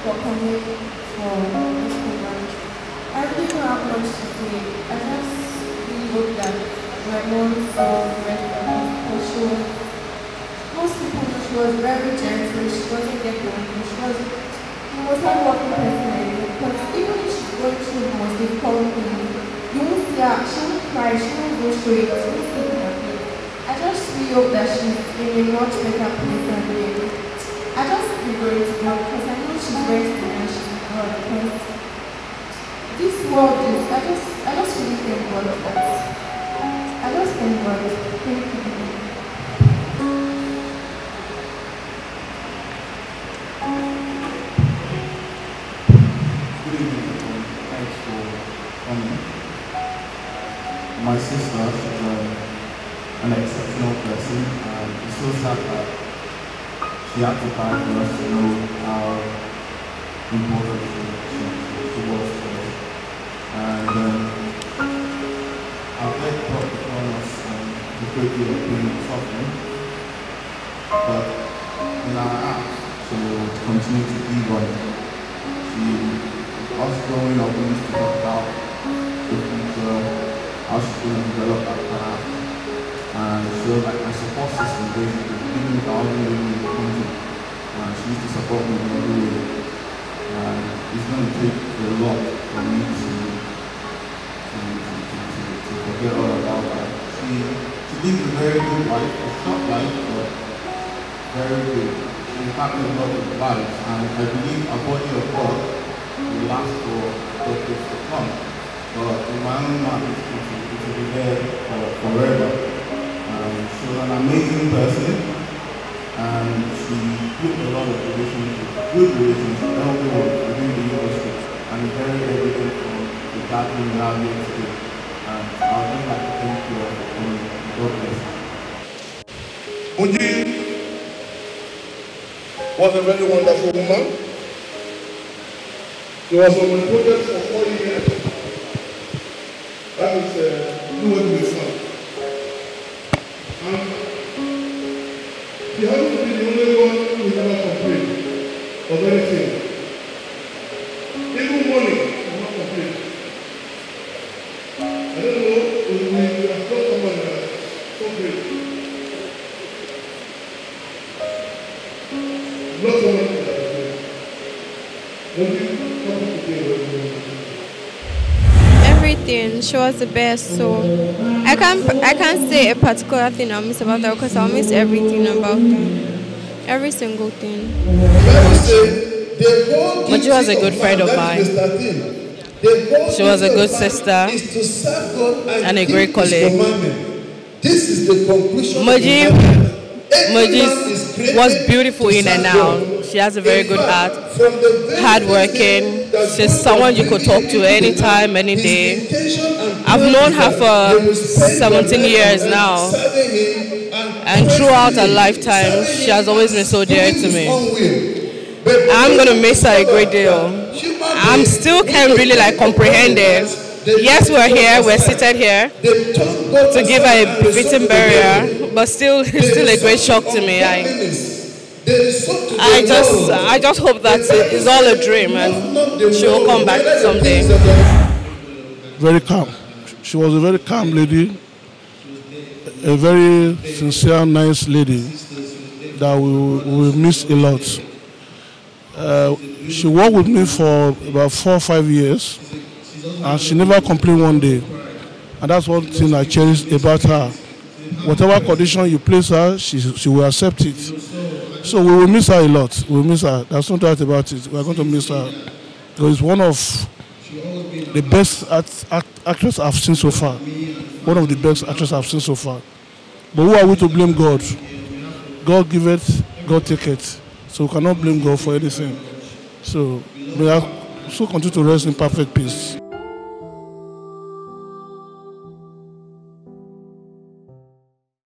for coming for this program. I really don't have much to say. I just really hope that my mom saw the rest of this because she was, most people know she was very gentle, she wasn't getting angry, she was the most hardworking person I know. Because even if she's going through the most difficult things, you won't see her, she won't cry, she won't go through it, she won't sleep in her bed. I just really hope that she's in a much better place than me. I just be going to God because I know she's resting and she's with God because this world is, I just really thank God for that. I just thank God. Thank you. Good evening, everyone. Thanks for coming. My sister is an exceptional person, and it's so sad that she had to cry for us to know how important she was to us. And I've let God upon us the great deal of pain and suffering, but in our acts to continue to be one. Us growing up, we used to talk about the future, how she's going to develop our craft, and she was like my support system, basically, even if I wasn't living in the country. She used to support me in every way. And it's going to take a lot for me to forget all about her. She lived a very good life, a short life, but very good. She impacted a lot of lives, and I believe a body of God will last for decades to come. But in my own mind, it will be there forever. She was an amazing person, and she built a lot of relationships, good relationships, healthy ones within the industry, and it's very evident from the gathering we have here today. And I would just like to thank you all for coming. God bless you. Moji was a very wonderful woman. She was on my project for 4 years. That is Nollywood with fun. And she happened to be the only one who never complained of anything. Even money, she never complained. I don't know if we have got someone so great. Not someone that everything. She was the best. So I can't say a particular thing I miss about her because I'll miss everything about her. Every single thing. Moji was a good friend of mine. She was a good sister and a great colleague. Moji was beautiful in and out. She has a very good heart, hardworking. She's someone you could talk to anytime, any day. I've known her for 17 years now, and throughout her lifetime, she has always been so dear to me. I'm gonna miss her a great deal. I still can't really comprehend it. Yes, we're here, we're seated here to give her a befitting burial, but still, it's still a great shock to me. I just hope that it's all a dream and she will come back someday. Very calm. She was a very calm lady, a very sincere, nice lady that we will miss a lot. She worked with me for about 4 or 5 years, and she never complained one day. And that's one thing I cherish about her. Whatever condition you place her, she will accept it. So we will miss her a lot. We will miss her. There's no doubt about it. We are going to miss her. Because it's one of the best actresses I've seen so far. One of the best actresses I've seen so far. But who are we to blame God? God give it, God take it. So we cannot blame God for anything. So we are so continue to rest in perfect peace.